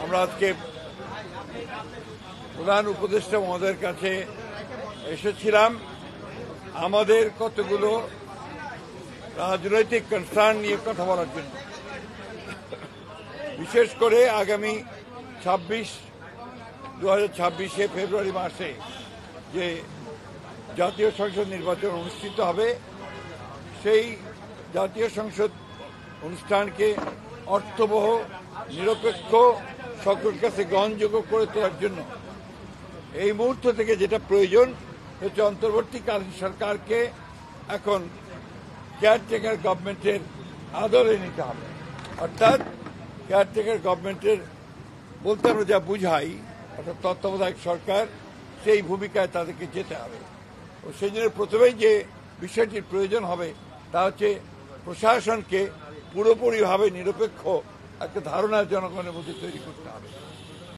আমরা আজকে প্রধান উপদেষ্টা মহোদয়ের কাছে এসেছিলাম আমাদের কতগুলো রাজনৈতিক কনসার্ন নিয়ে কথা বলার জন্য। বিশেষ করে আগামী 2026 ফেব্রুয়ারি মাসে যে জাতীয় সংসদ নির্বাচন অনুষ্ঠিত হবে, সেই জাতীয় সংসদ অনুষ্ঠানকে অর্থবহ, নিরপেক্ষ, সকলের কাছে গ্রহণযোগ্য করে তোলার জন্য এই মুহূর্ত থেকে যেটা প্রয়োজন হচ্ছে অন্তর্বর্তীকালীন সরকারকে এখন কেয়ারটেকার গভর্নমেন্টের আদলে নিতে হবে। অর্থাৎ কেয়ারটেকার গভর্নমেন্টের বলতে আমরা যা বুঝাই, অর্থাৎ তত্ত্বাবধায়ক সরকার, সেই ভূমিকায় তাদেরকে যেতে হবে। ও সেই জন্য প্রথমেই যে বিষয়টির প্রয়োজন হবে তা হচ্ছে প্রশাসনকে পুরোপুরিভাবে নিরপেক্ষ একটা ধারণা জনগণের মধ্যে তৈরি করতে হবে।